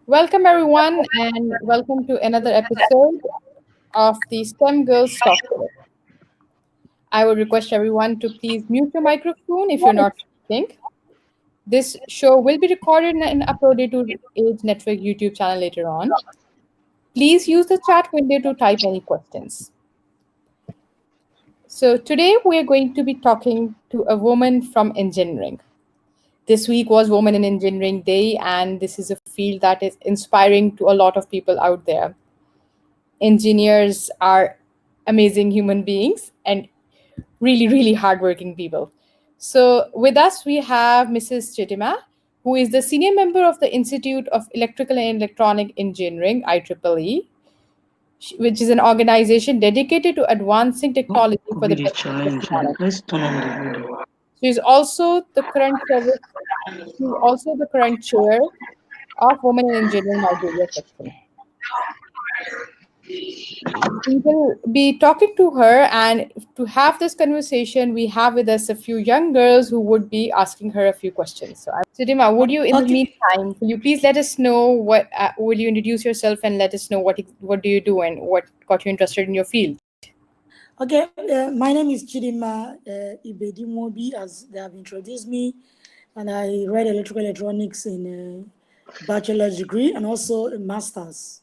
Welcome, everyone, and welcome to another episode of the STEM Girls Talk Show. I would request everyone to please mute your microphone if you're not speaking. This show will be recorded and uploaded to Age Network YouTube channel later on. Please use the chat window to type any questions. So, today we are going to be talking to a woman from engineering. This week was Women in Engineering Day, and this is a field that is inspiring to a lot of people out there. Engineers are amazing human beings and really hardworking people. So, with us, we have Mrs. Chidimma, who is the senior member of the Institute of Electrical and Electronic Engineering, IEEE, which is an organization dedicated to advancing What technology could for be the the betterment of challenge? humanity. Let's turn on the video. She is also the current service. She is also the current chair of Women in Engineering Nigeria section. We will be talking to her, and to have this conversation we have with us a few young girls who would be asking her a few questions. So Chidima, would you, in the Okay, meantime, will you please let us know what will you introduce yourself and let us know what do you do and what got you interested in your field? okay. My name is Chidimma Ibeh-Dimnwobi, as they have introduced me, and I read electrical electronics in a bachelor's degree and also a master's.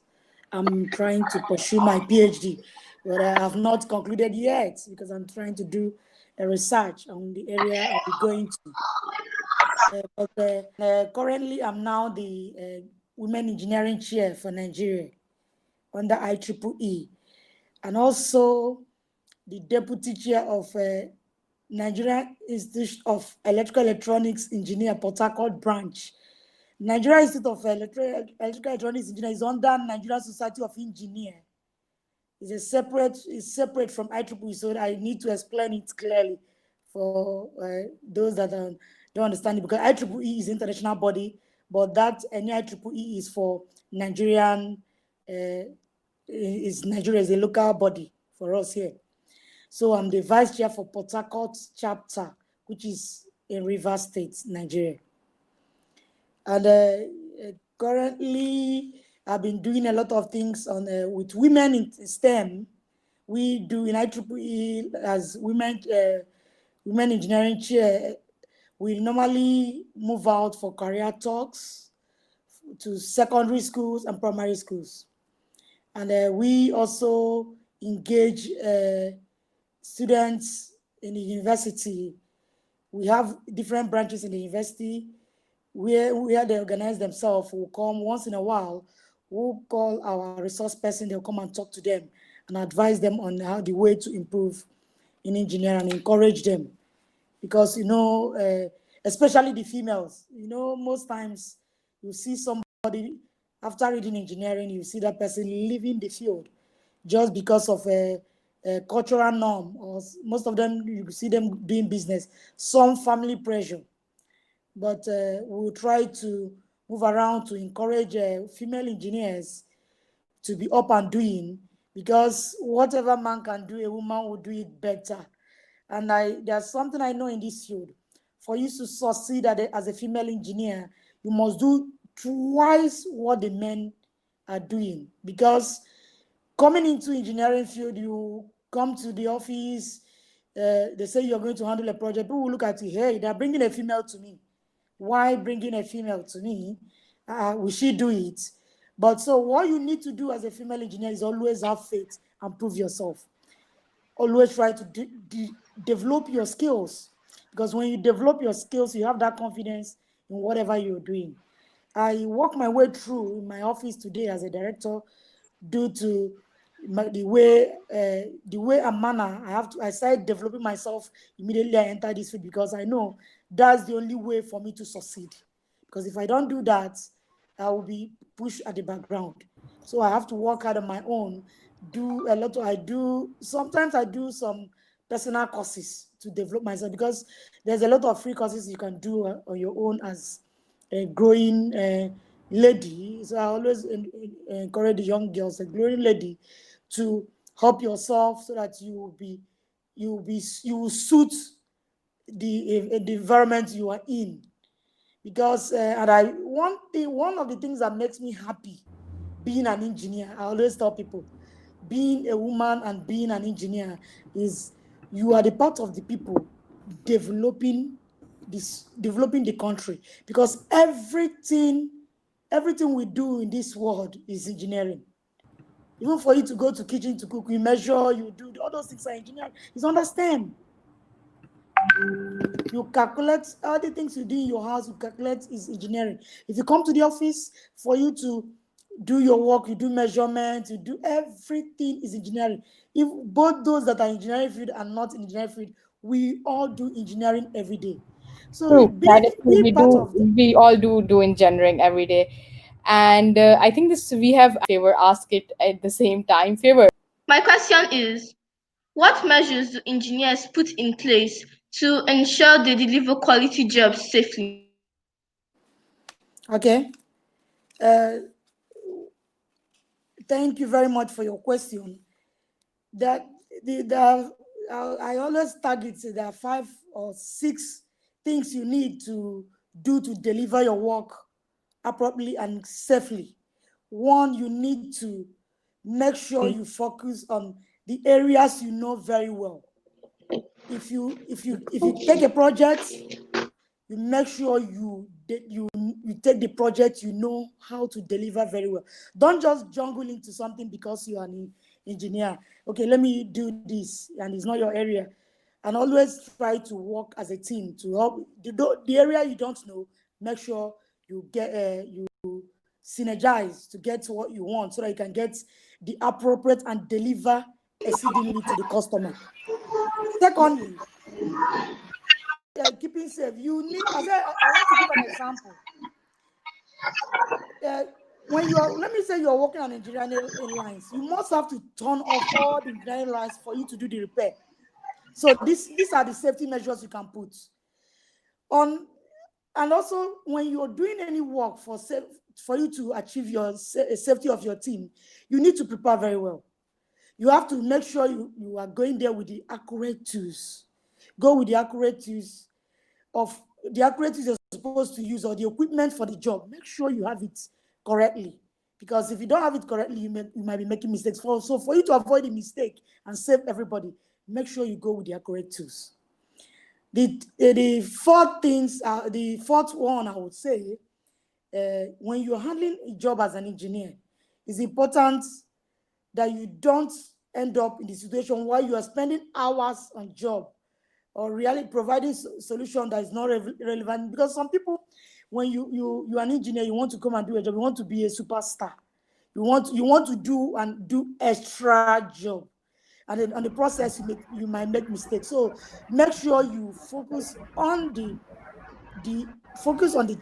I'm trying to pursue my PhD, but I have not concluded yet because I'm trying to do a research on the area I'll be going to. But currently, I'm now the Women Engineering Chair for Nigeria under IEEE, and also the deputy chair of Nigeria Institute of Electrical Electronics Engineer, Port Harcourt branch. Nigeria Institute of Electrical Electronics Engineer is under Nigeria Society of Engineers. It's separate from IEEE, so I need to explain it clearly for those that don't understand it, because IEEE is an international body, but that any IEEE is for Nigerian, Nigeria is a local body for us here. So I'm the vice chair for Port Harcourt chapter, which is in Rivers State, Nigeria. And currently, I've been doing a lot of things on with women in STEM. We do in IEEE as women engineering chair. We normally move out for career talks to secondary schools and primary schools. And we also engage students in the university. We have different branches in the university where they organize themselves. We'll come once in a while. We'll call our resource person. They'll come and talk to them and advise them on how the way to improve in engineering and encourage them. Because, especially the females, most times you see somebody after reading engineering, you see that person leaving the field just because of a cultural norm, or most of them, you see them doing business, some family pressure. But we'll try to move around to encourage female engineers to be up and doing, because whatever man can do, a woman will do it better. And there's something I know in this field. For you to succeed as a female engineer, you must do twice what the men are doing. Because coming into engineering field, you come to the office, they say you're going to handle a project. People will look at you, hey, they're bringing a female to me. Why bringing a female to me? Will she do it? But so what you need to do as a female engineer is always have faith and prove yourself. Always try to develop your skills, because when you develop your skills, you have that confidence in whatever you're doing. I work my way through in my office today as a director due to the way and manner I started developing myself immediately I entered this field, because I know that's the only way for me to succeed. Because if I don't do that, I will be pushed at the background. So I have to work hard on my own. Sometimes I do some personal courses to develop myself, because there's a lot of free courses you can do on your own as a growing lady. So I always encourage the young girls, a growing lady, to help yourself so that you will suit the environment you are in. because one of the things that makes me happy being an engineer, I always tell people, being a woman and being an engineer is you are the part of the people developing developing the country, because everything we do in this world is engineering. Even for you to go to kitchen to cook, you measure, you do all those things are engineering. It's understand. You calculate all the things you do in your house, you calculate is engineering. If you come to the office for you to do your work, you do measurements, you do everything is engineering. If both those that are engineering field and not in engineering field, we all do engineering every day. So True, that is true. be part of the, We all do engineering every day, and I think this we have favor ask it at the same time. Favor. My question is, what measures do engineers put in place to ensure they deliver quality jobs safely? okay. Uh, Thank you very much for your question. That I always target there are 5 or 6 things you need to do to deliver your work appropriately and safely. One, you need to make sure you focus on the areas you know very well. If you take a project, you make sure you take the project you know how to deliver very well. Don't just jungle into something because you are an engineer. Okay, let me do this, and it's not your area. And always try to work as a team to help the area you don't know. Make sure you get you synergize to get what you want, so that you can get the appropriate and deliver exceedingly to the customer. Secondly, keeping safe. You need, I want to give an example. When you are, let me say you are working on engineering lines, you must have to turn off all the engineering lines for you to do the repair. So these are the safety measures you can put on. And also, when you're doing any work for you to achieve your safety of your team, you need to prepare very well. You have to make sure you are going there with the accurate tools. Go with the accurate tools of the accuracy you're supposed to use, or the equipment for the job. Make sure you have it correctly, because if you don't have it correctly, you might be making mistakes. So for you to avoid the mistake and save everybody, make sure you go with the accurate tools. The fourth one I would say, when you're handling a job as an engineer, it's important that you don't end up in the situation where you are spending hours on job, or really providing solution that is not relevant. Because some people, when you're an engineer, you want to come and do a job, you want to be a superstar, you want to do extra job, and then on the process you might make mistakes. So make sure you focus on the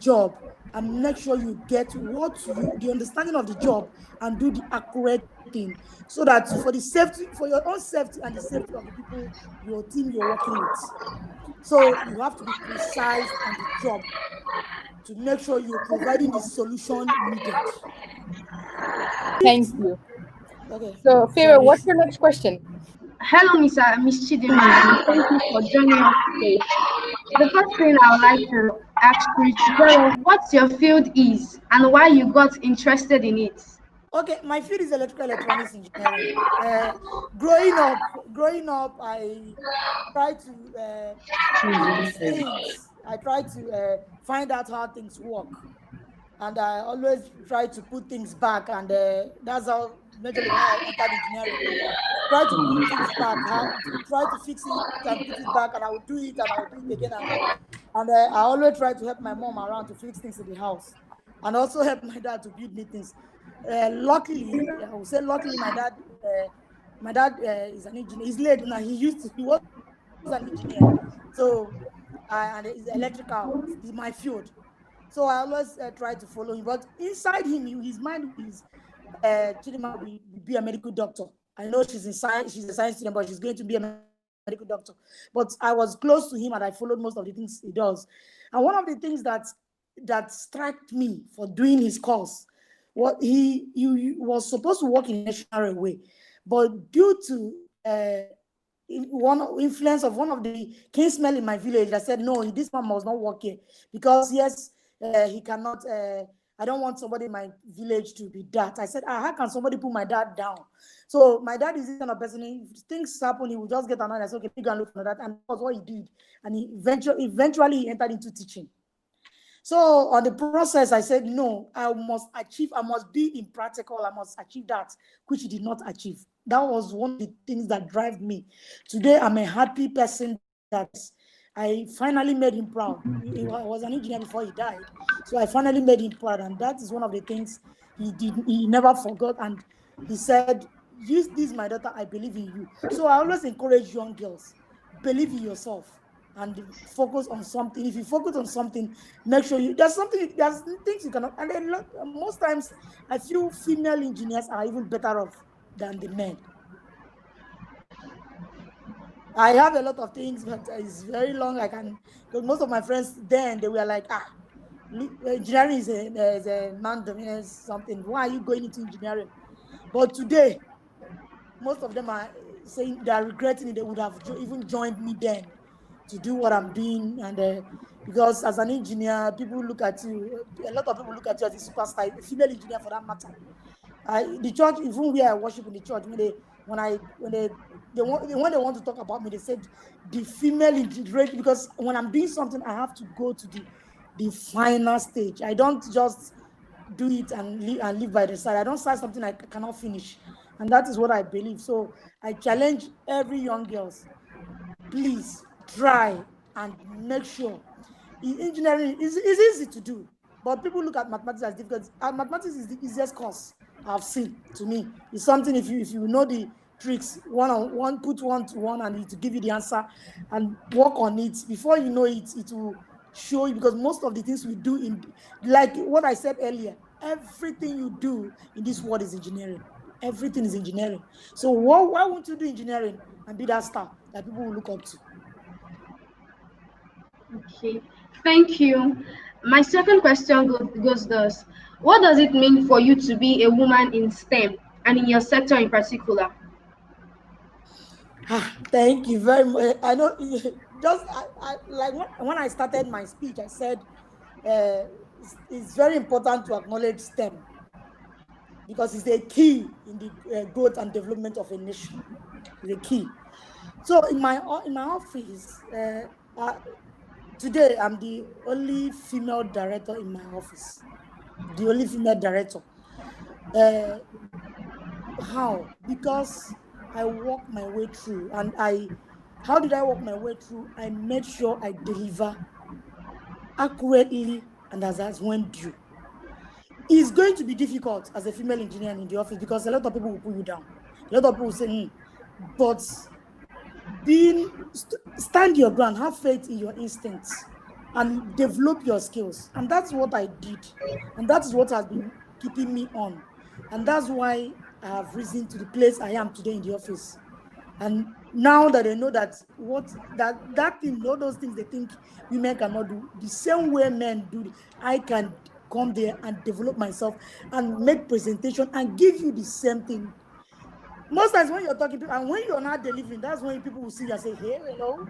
job, and make sure you get the understanding of the job, and do the accurate thing, so that for your own safety and the safety of the people, your team you're working with. So you have to be precise on the job to make sure you're providing the solution needed. Thank you. Okay, So, favor, sorry. what's your next question? Hello, Miss Chidimma, and thank you for joining us today. The first thing I would like to ask you is to tell us what your field is and why you got interested in it. Okay, my field is electrical electronics engineering. Growing up, I try to fix things. I try to find out how things work, and I always try to put things back. And that's how majorly when I entered engineering, try to put things back, try to fix it and put it back, and I would do it and I would do it again. And I always try to help my mom around to fix things in the house, and also help my dad to build new things. Luckily, I would say luckily, my dad is an engineer. He's late now. He was an engineer, so and it's electrical, my field. So I always try to follow him. But inside him, his mind is Chidimma will be a medical doctor. I know she's in science, she's a science student, but she's going to be a medical doctor. But I was close to him and I followed most of the things he does. And one of the things that struck me for doing his course, what he was supposed to work in a national way, but due to one influence of one of the kinsmen in my village, I said, no, this man must not work here, because yes, he cannot, I don't want somebody in my village to be that. I said, how can somebody put my dad down? So my dad is this kind of person. If things happen, he will just get annoyed and say, okay, you go and look for that. And that was what he did. And he eventually he entered into teaching. So on the process, I said, no, I must be in practical, I must achieve that, which he did not achieve. That was one of the things that drive me. Today, I'm a happy person that I finally made him proud. He was an engineer before he died. So I finally made him proud. And that is one of the things he never forgot. And he said, this is my daughter, I believe in you. So I always encourage young girls, believe in yourself and focus on something. If you focus on something, make sure there's things you cannot. And then most times, I feel female engineers are even better off than the men. I have a lot of things, but it's very long. Because most of my friends then they were like, engineering is a man-dominant something. Why are you going into engineering? But today, most of them are saying they are regretting it. They would have even joined me then to do what I'm doing. And because as an engineer, people look at you, a lot of people look at you as a superstar, a female engineer for that matter. The church, even where I worship in the church, when they want to talk about me, they said the female engineer, because when I'm doing something, I have to go to the final stage. I don't just do it and live by the side. I don't start something I cannot finish. And that is what I believe. So I challenge every young girls, please try and make sure. Engineering is easy to do, but people look at mathematics as difficult. Mathematics is the easiest course I've seen. To me, it's something, if you know the tricks, one, put one to one and it will give you the answer, and work on it. Before you know it, it will show you, because most of the things we do like what I said earlier, everything you do in this world is engineering. Everything is engineering. So why won't you do engineering and be that star that people will look up to? Okay, thank you. My second question goes thus: what does it mean for you to be a woman in STEM and in your sector in particular? Thank you very much. I know, just like when I started my speech, I said it's very important to acknowledge STEM because it's a key in the growth and development of a nation. It's a key. So in my office, today I'm the only female director in my office. The only female director. How? Because I walked my way through, and how did I walk my way through? I made sure I deliver accurately and as when due. It's going to be difficult as a female engineer in the office because a lot of people will pull you down. A lot of people will say, but stand your ground, have faith in your instincts, and develop your skills. And that's what I did. And that is what has been keeping me on. And that's why I have risen to the place I am today in the office. And now that they know that that thing, all those things they think women cannot do, the same way men do, I can come there and develop myself and make presentation and give you the same thing. Most times when you're talking to, and when you're not delivering, that's when people will see you and say, hey, hello.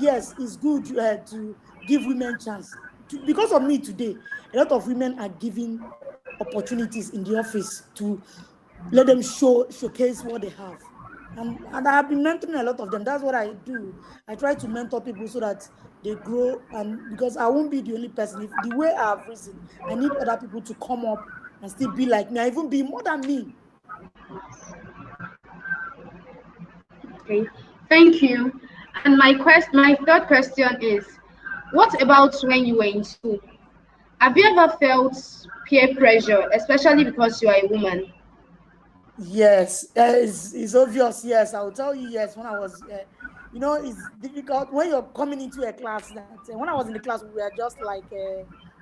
Yes, it's good to give women chance. Because of me today, a lot of women are given opportunities in the office to let them showcase what they have. And I have been mentoring a lot of them. That's what I do. I try to mentor people so that they grow, and because I won't be the only person. If the way I have risen, I need other people to come up and still be like me, even be more than me. Okay, thank you. And my third question is: what about when you were in school? Have you ever felt peer pressure, especially because you are a woman? Yes, it's obvious. Yes, I will tell you. Yes, when I was, it's difficult when you're coming into a class. That when I was in the class, we were just like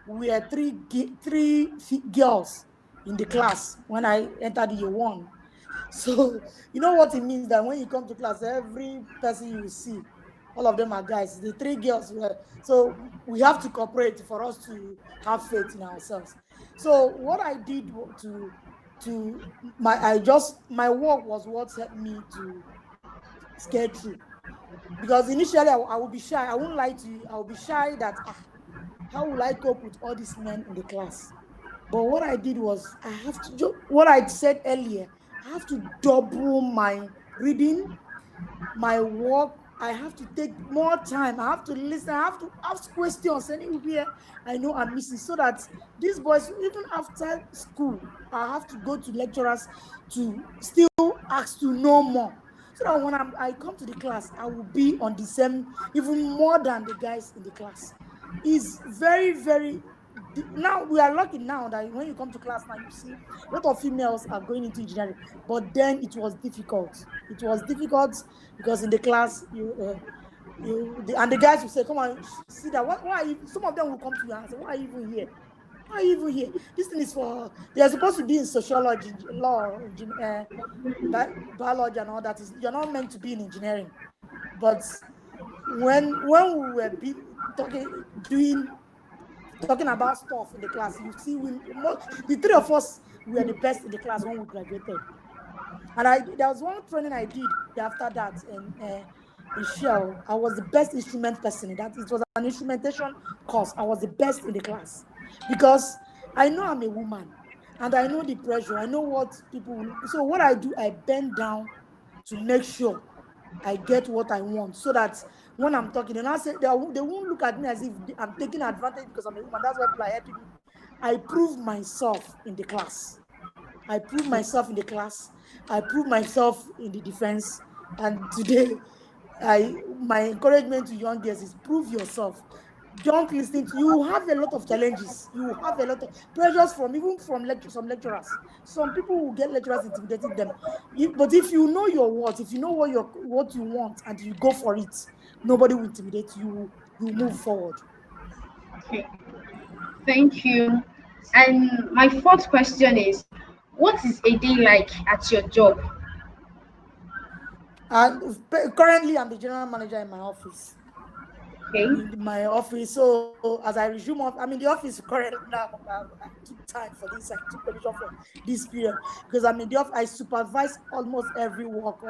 we were three girls in the class when I entered year one. So you know what it means that when you come to class, every person you see, all of them are guys. The three girls were, so we have to cooperate for us to have faith in ourselves. So what I did to my work was what helped me to scale through. Because initially I would be shy. I won't lie to you. I would be shy that How will I cope with all these men in the class? But what I did was, I have to do what I said earlier. I have to double my reading, my work. I have to take more time. I have to listen. I have to ask questions anywhere I know I'm missing, so that these boys, even after school, I have to go to lecturers to still ask to know more. So that when I come to the class, I will be on the same, even more than the guys in the class. Is very, very. Now we are lucky now that when you come to class now, you see a lot of females are going into engineering. But then it was difficult. It was difficult because in the class, and the guys will say, "Come on, see that. Why are you?" Some of them will come to you and say, "Why are you even here? Why are you even here? This thing is for." They are supposed to be in sociology, law, biology, and all that. You're not meant to be in engineering. But when we were talking about stuff in the class, you see, the three of us were the best in the class when we graduated. And there was one training I did after that in Shell. I was the best instrument person in that. It was an instrumentation course. I was the best in the class because I know I'm a woman and I know the pressure. I know what people will. So what I do, I bend down to make sure I get what I want, so that when I'm talking, and I say they won't look at me as if I'm taking advantage because I'm a woman. That's why people are helping me. I prove myself in the class. I prove myself in the class. I prove myself in the defense. And today, my encouragement to young girls is prove yourself. Don't listen to you. Have a lot of challenges. You have a lot of pressures from even from some lecturers. Some people will get lecturers intimidating them. But if you know your worth, if you know what you want, and you go for it, nobody will intimidate you. You move forward. Okay, thank you. And my fourth question is, what is a day like at your job? And currently, I'm the general manager in my office. Okay, In my office. So as I resume off, I'm in the office currently now. I took time for this. I took permission for this period because I'm in the office. I supervise almost every work.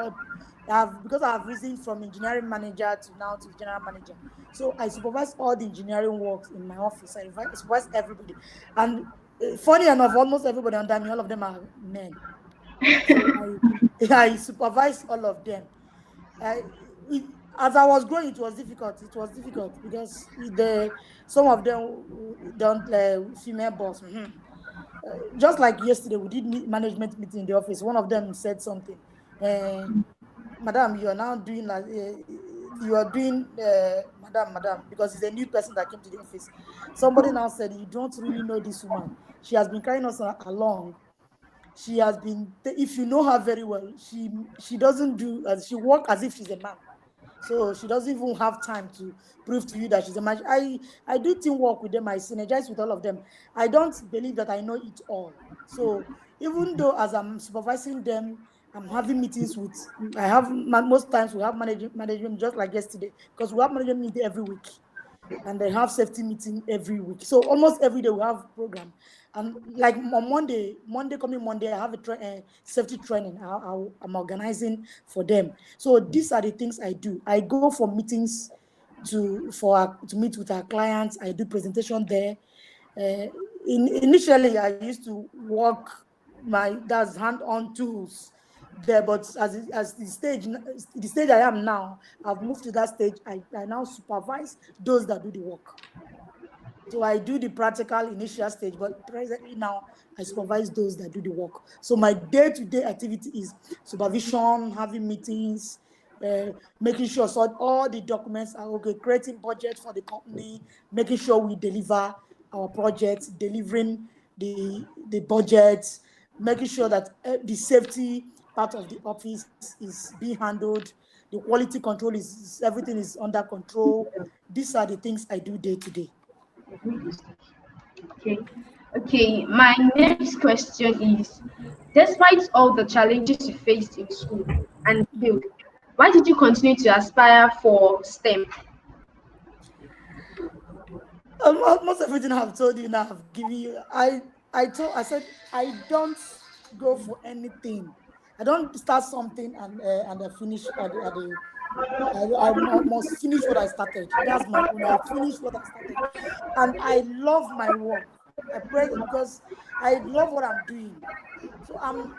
Because I have risen from engineering manager to now to general manager. So I supervise all the engineering works in my office. I supervise everybody. And funny enough, almost everybody under me, all of them are men. So I supervise all of them. I, as I was growing, it was difficult. It was difficult because some of them don't female boss. Just like yesterday, we did management meeting in the office. One of them said something. Uh, Madam, you are now doing like you are doing, madam, because it's a new person that came to the office. Somebody now said, "You don't really know this woman. She has been carrying us along. She has been, if you know her very well, she doesn't do as she work as if she's a man. So she doesn't even have time to prove to you that she's a man." I do teamwork with them. I synergize with all of them. I don't believe that I know it all. So even though as I'm supervising them, I'm having meetings with, I have most times we have management just like yesterday, because we have management meeting every week and they have safety meeting every week. So almost every day we have program. And like on coming Monday, I have a safety training. I'm organizing for them. So these are the things I do. I go for meetings to meet with our clients. I do presentation there. Initially, I used to work that's hand-on tools there, but as the stage I am now, I've moved to that stage. I now supervise those that do the work. So I do the practical initial stage, but presently now I supervise those that do the work. So my day-to-day activity is supervision, having meetings, making sure so all the documents are okay, creating budget for the company, making sure we deliver our projects, delivering the budgets, making sure that the safety part of the office is being handled, the quality control everything is under control. These are the things I do day to day. okay, okay. My next question is, despite all the challenges you faced in school and field, why did you continue to aspire for STEM? Almost everything I've told you now, I've given you. I said I don't go for anything. I don't start something and I finish I must finish what I started. That's my own. I finish what I started. And I love my work. I pray because I love what I'm doing. So I'm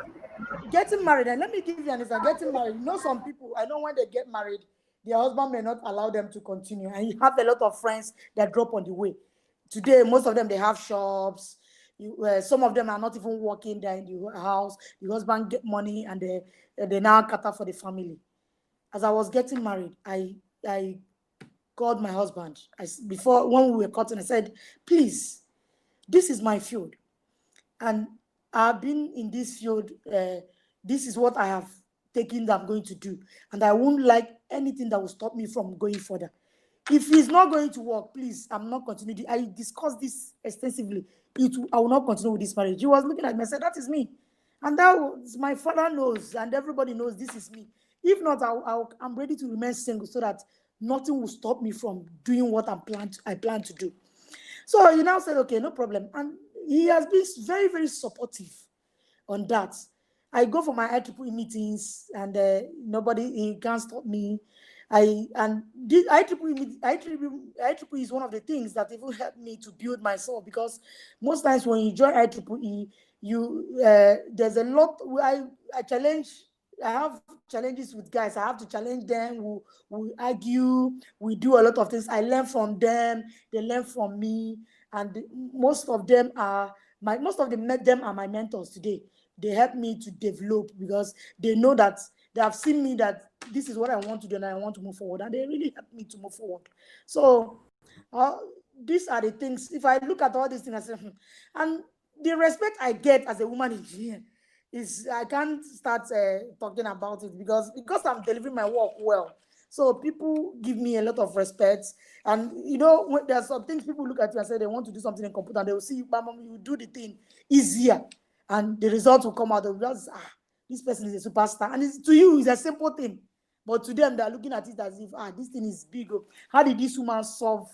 getting married. And let me give you an example. Getting married. You know, some people, I know when they get married, their husband may not allow them to continue. And you have a lot of friends that drop on the way. Today, most of them, they have shops. Some of them are not even working there in the house. The husband get money and they now cater for the family. As I was getting married, I called my husband. Before, when we were cutting, I said, please, this is my field. And I've been in this field. This is what I have taken that I'm going to do. And I won't like anything that will stop me from going further. If it's not going to work, please, I'm not continuing. I discussed this extensively. I will not continue with this marriage. He was looking at me and said, that is me. And that was, my father knows, and everybody knows this is me. If not, I'm ready to remain single so that nothing will stop me from doing what I plan to do. So he now said, okay, no problem. And he has been very, very supportive on that. I go for my IEEE meetings and he can't stop me. This IEEE is one of the things that even helped me to build myself, because most times when you join IEEE, there's a lot. I have challenges with guys. I have to challenge them. We argue. We do a lot of things. I learn from them. They learn from me. And most of them are my mentors today. They help me to develop because they know that they have seen me that this is what I want to do and I want to move forward. And they really help me to move forward. So these are the things. If I look at all these things, I say, and the respect I get as a woman engineer is, I can't start talking about it because I'm delivering my work well. So people give me a lot of respect. And you know, when there are some things people look at you and say they want to do something in computer, and they will see you, Mama, you do the thing easier, and the result will come out of just, this person is a superstar. And to you, it's a simple thing. But to them, they're looking at it as if, this thing is big. How did this woman solve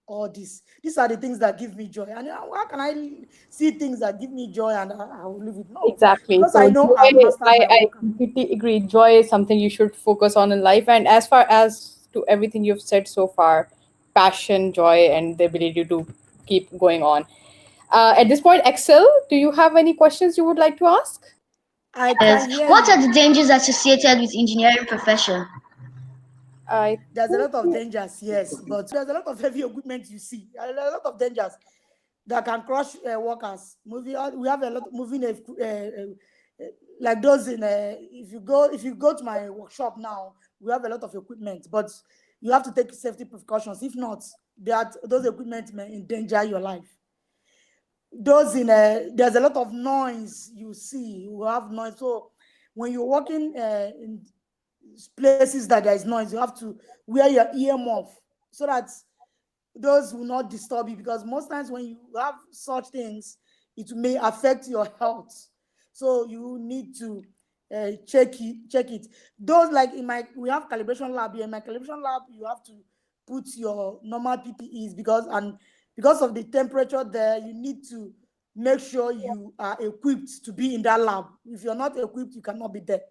all this? These are the things that give me joy. And how can I see things that give me joy and I will leave it? No, Exactly. because I So know I've joy, mastered my I work. completely agree. Joy is something you should focus on in life. And as far as to everything you've said so far, passion, joy, and the ability to keep going on. At this point, Excel, do you have any questions you would like to ask? I can Yes. hear What are you. the dangers associated with engineering profession? I There's a think lot of dangers, yes, but there's a lot of heavy equipment you see. A lot of dangers that can crush workers. We have a lot of moving like those in. If you go to my workshop now, we have a lot of equipment, but you have to take safety precautions. If not, those equipment may endanger your life. There's a lot of noise you see. You have noise, so when you're working in places that there is noise, you have to wear your earmuff so that those will not disturb you, because most times when you have such things, it may affect your health. So you need to check it. Those, like we have calibration lab here. In my calibration lab, you have to put your normal PPEs because of the temperature there, you need to make sure you are equipped to be in that lab. If you're not equipped, you cannot be there.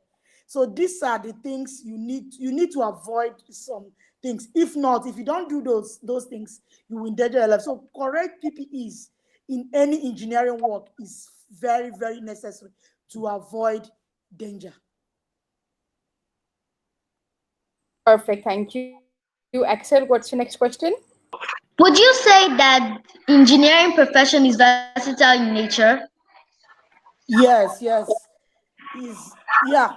So these are the things you need to avoid some things. If not, if you don't do those things, you will endanger your life. So correct PPEs in any engineering work is very, very necessary to avoid danger. perfect. Thank you. Excel, what's your next question? Would you say that engineering profession is versatile in nature? Yes. Yeah,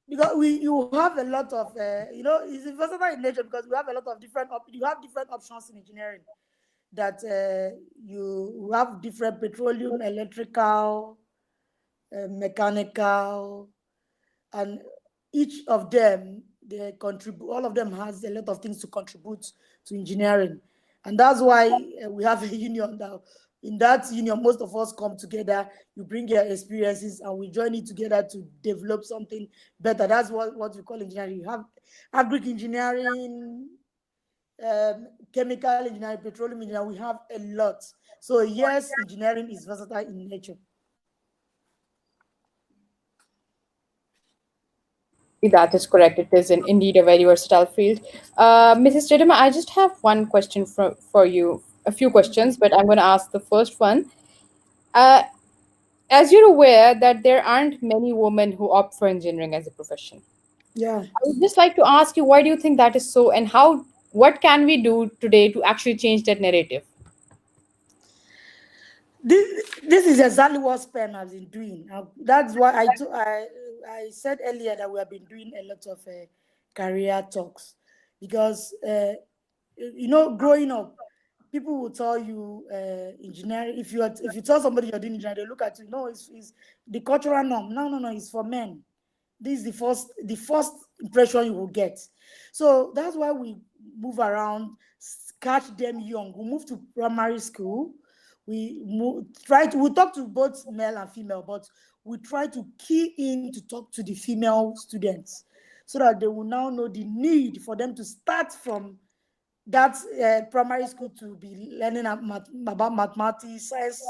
because you have a lot of it's versatile in nature because we have a lot of you have different options in engineering, that you have different petroleum, electrical, mechanical, and each of them, they contribute. All of them has a lot of things to contribute to engineering, and that's why we have a union now. In that union, most of us come together. You bring your experiences, and we join it together to develop something better. That's what we call engineering. You have agric engineering, chemical engineering, petroleum engineering. We have a lot. So yes, engineering is versatile in nature. That is correct. It is indeed a very versatile field. Mrs. Chidimma, I just have one question for you, a few questions, but I'm going to ask the first one. Uh, as you're aware that there aren't many women who opt for engineering as a profession, Yeah. I would just like to ask you, why do you think that is so, and what can we do today to actually change that narrative? This is exactly what SPEM has been doing. That's why I said earlier that we have been doing a lot of career talks, because growing up, people will tell you engineering. If you tell somebody you're doing engineering, they look at you. No, it's the cultural norm. No, no, no. It's for men. This is the first impression you will get. So that's why we move around, catch them young. We move to primary school. We talk to both male and female, but we try to key in to talk to the female students, so that they will now know the need for them to start from that primary school to be learning about mathematics, science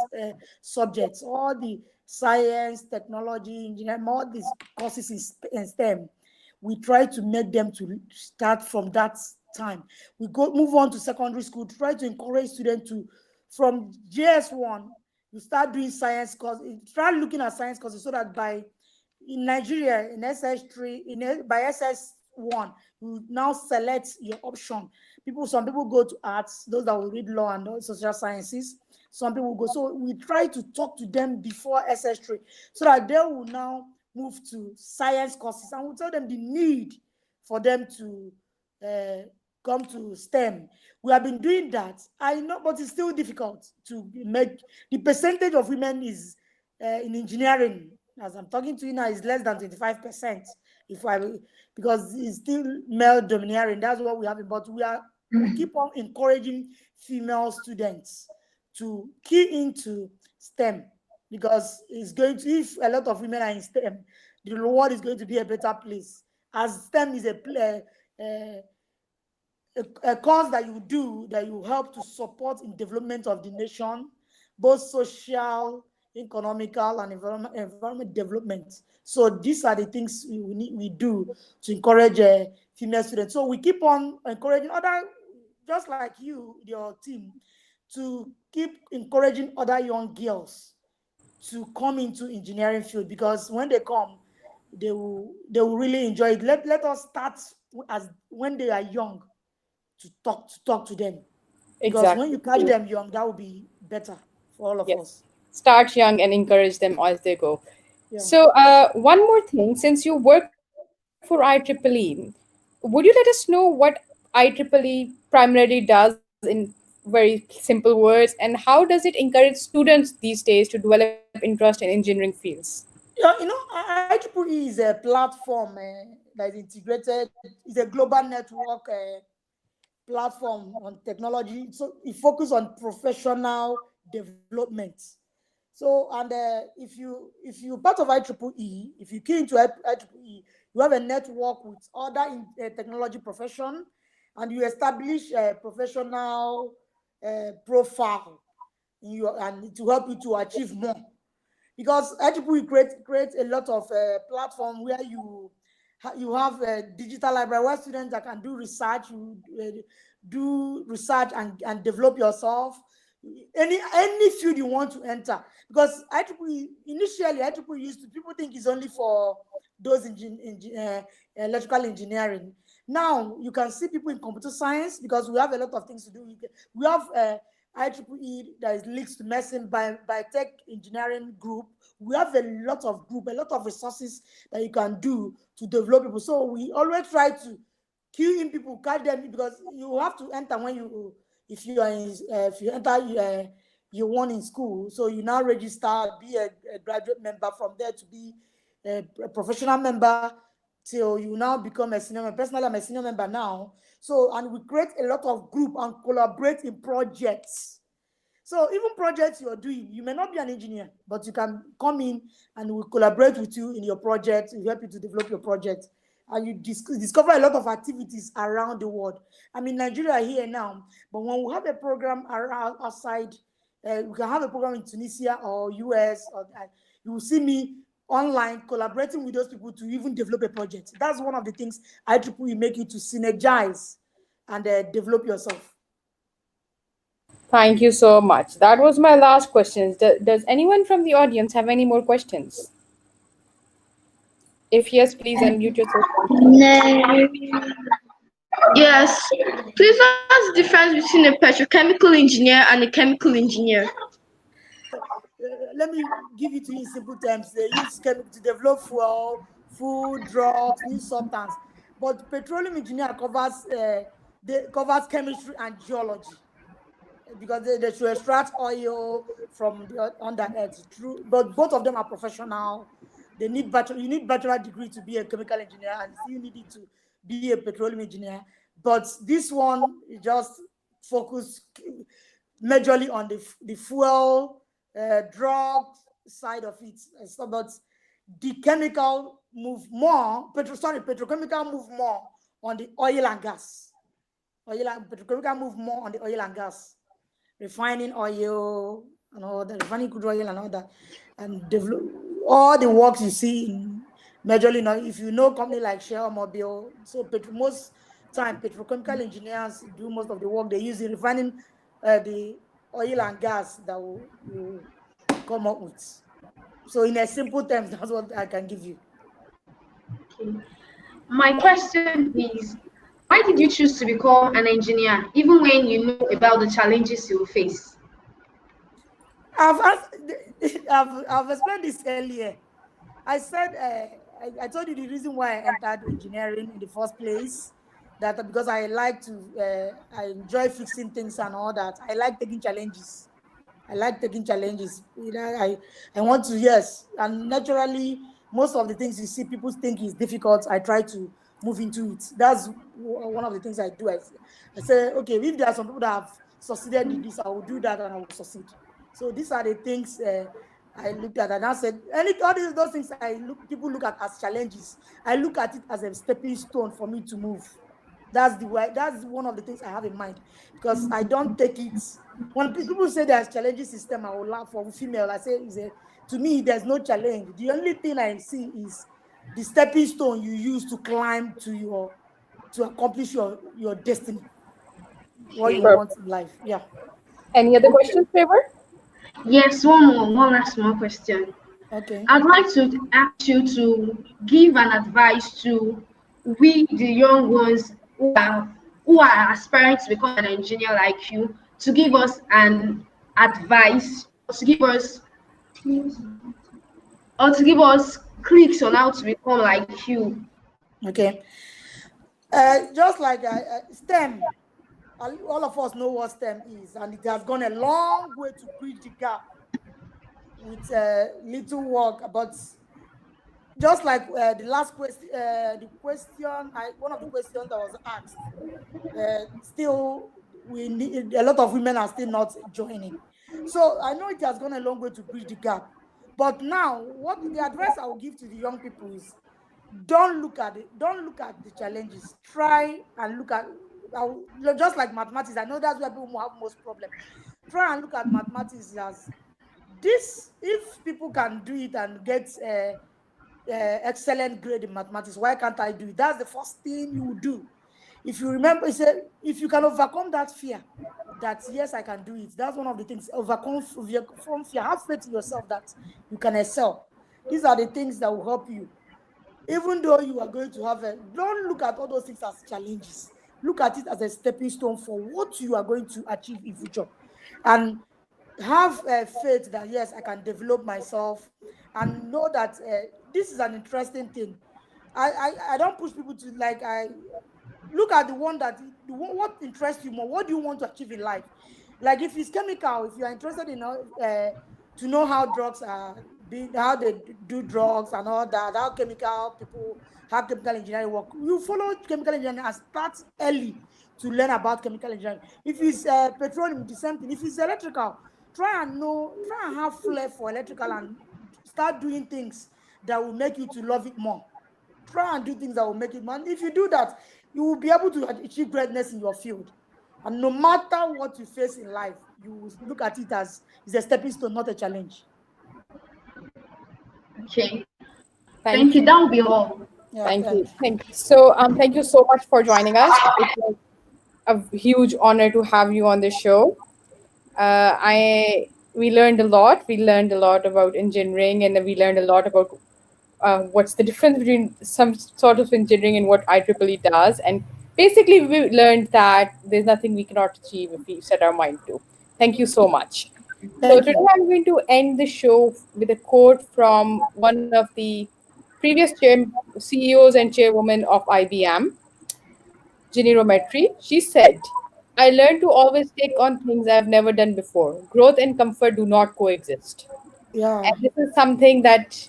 subjects, all the science, technology, engineering, all these courses in STEM. We try to make them to start from that time. We move on to secondary school, try to encourage students to, from JS1, you start doing science courses, start looking at science courses, so that by in Nigeria, in SS3, by SS1, you now select your option. Some people go to arts, those that will read law and social sciences. Some people go. So we try to talk to them before SS3, so that they will now move to science courses, and we tell them the need for them to uh, come to STEM. We have been doing that. I know, but it's still difficult to make. The percentage of women is in engineering, as I'm talking to you now, is less than 25%. If I Because it's still male domineering. That's what we have. But we keep on encouraging female students to key into STEM, because it's going to, if a lot of women are in STEM, the world is going to be a better place. As STEM is a cause that you do, that you help to support in development of the nation, both social, economical, and environment development. So these are the things we do to encourage female students. So we keep on encouraging other, just like you, your team, to keep encouraging other young girls to come into engineering field, because when they come, they will really enjoy it. Let us start as when they are young, to talk to them, because when you Exactly. catch them young, that will be better for all of Yes. us. Start young and encourage them as they go. Yeah. So, one more thing, since you work for IEEE, would you let us know what IEEE primarily does in very simple words, and how does it encourage students these days to develop interest in engineering fields? Yeah, IEEE is a platform that is integrated. It's a global network platform on technology. So it focuses on professional development. So, and if you part of IEEE, if you key into IEEE, you have a network with other technology profession, and you establish a professional profile in your, and to help you to achieve more. Because IEEE create a lot of platform where you have a digital library where students that can do research, do research and develop yourself. Any field you want to enter, because IEEE used to, people think it's only for those electrical engineering. Now you can see people in computer science, because we have a lot of things to do. We have IEEE that is linked to medicine by tech engineering group. We have a lot of group, a lot of resources that you can do to develop people. So we always try to queue in people, catch them, because you have to enter when you, if you enter year one in school, so you now register, be a graduate member, from there to be a professional member, till you now become a senior member. Personally, I'm a senior member now. So, and we create a lot of group and collaborate in projects. So even projects you're doing, you may not be an engineer, but you can come in and we collaborate with you in your project. We help you to develop your project. and you discover a lot of activities around the world. I'm in Nigeria here now, but when we have a program around outside, we can have a program in Tunisia or US, or you will see me online collaborating with those people to even develop a project. That's one of the things IEEE make you to synergize and develop yourself. Thank you so much. That was my last question. Does anyone from the audience have any more questions? If yes, please unmute yourself. Yes. Please, what's the difference between a petrochemical engineer and a chemical engineer? Let me give it to you in simple terms. They use chemical to develop fuel, food, drugs, new substance. But petroleum engineer covers chemistry and geology, because they should extract oil from the under earth. True, but both of them are professional. They need you need bachelor degree to be a chemical engineer, and you need it to be a petroleum engineer. But this one is just focus majorly on the fuel, drug side of it. So, but the chemical move more. Petrochemical move more on the oil and gas. Petrochemical move more on the oil and gas, refining oil and all that, refining crude oil and all that, and develop all the works you see in majorly now. If you know company like Shell, Mobil, so most time petrochemical engineers do most of the work. They use in refining the oil and gas that will come up with. So in a simple terms, that's what I can give you. Okay. My question is, why did you choose to become an engineer, even when you know about the challenges you will face? I've explained this earlier. I said I told you the reason why I entered engineering in the first place. That because I like to I enjoy fixing things and all that. I like taking challenges. I like taking challenges. I want to, yes, and naturally most of the things you see people think is difficult, I try to move into it. That's one of the things I do. I say, okay, if there are some people that have succeeded in this, I will do that and I will succeed. So these are the things I looked at, and I said, all those things people look at as challenges. I look at it as a stepping stone for me to move. That's the way. That's one of the things I have in mind, because I don't take it. When people say there's challenging system, I will laugh. For female, I say, to me, there's no challenge. The only thing I see is the stepping stone you use to climb to accomplish your destiny, what you want Perfect. in life. Yeah. Any other questions, Favor? Yes, one last small question. Okay. I'd like to ask you to give an advice to we, the young ones who are aspiring to become an engineer like you, to give us an advice, or to give us clicks on how to become like you. Okay. Just like STEM, all of us know what STEM is, and it has gone a long way to bridge the gap with little work. But just like the last question, one of the questions that was asked, still we need a lot of women are still not joining. So I know it has gone a long way to bridge the gap. But now, what the advice I will give to the young people is, don't look at it. Don't look at the challenges. Try and look at just like mathematics. I know that's where people have most problem. Try and look at mathematics as this. If people can do it and get excellent grade in mathematics, why can't I do it? That's the first thing you do. If you remember, if you can overcome that fear, that yes, I can do it. That's one of the things. Overcome from fear. Have faith in yourself that you can excel. These are the things that will help you. Even though you are going to don't look at all those things as challenges. Look at it as a stepping stone for what you are going to achieve in future. And have faith that yes, I can develop myself, and know that this is an interesting thing. I don't push people to, like, I look at what interests you more. What do you want to achieve in life? Like if it's chemical, if you are interested in to know how drugs are how they do drugs and all that, how chemical engineering work, you follow chemical engineering and start early to learn about chemical engineering. If it's petroleum, the same thing. If it's electrical, try and have flair for electrical and start doing things that will make you to love it more. Try and do things that will make it, man. If you do that, you will be able to achieve greatness in your field. And no matter what you face in life, you will look at it as is a stepping stone, not a challenge. Okay. Thank Thank you. you. That will be all. Yeah, Thank you. thanks. Thank you. So, thank you so much for joining us. It was a huge honor to have you on the show. I We learned a lot. We learned a lot about engineering, and we learned a lot about what's the difference between some sort of engineering and what IEEE does. And basically, we learned that there's nothing we cannot achieve if we set our mind to. Thank you so much. So Thank today you. I'm going to end the show with a quote from one of the previous CEOs and chairwoman of IBM, Ginny. She said, I learned to always take on things I've never done before. Growth and comfort do not coexist. Yeah, And this is something that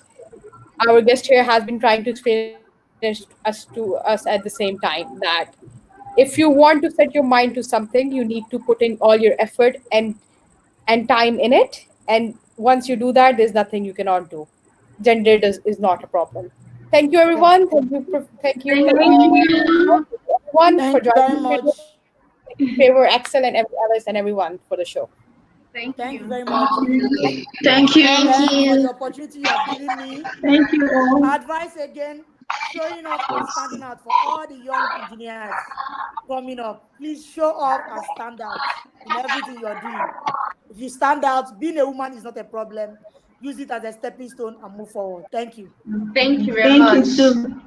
our guest here has been trying to explain to us at the same time, that if you want to set your mind to something, you need to put in all your effort and time in it. And once you do that, there's nothing you cannot do. Is not a problem. Thank you, yeah. everyone. Thank you, Thank you. everyone, for Thank you very joining me. much. Thank you, Favor, Axel, and Alice, and everyone for the show. Thank Thank you you. very much. Thank you. Thank you for the opportunity you have given me. Thank you all. Advice again, showing up and standing out for all the young engineers coming up. Please show up and stand out in everything you're doing. If you stand out, being a woman is not a problem. Use it as a stepping stone and move forward. Thank you. Thank you very much. Thank you too.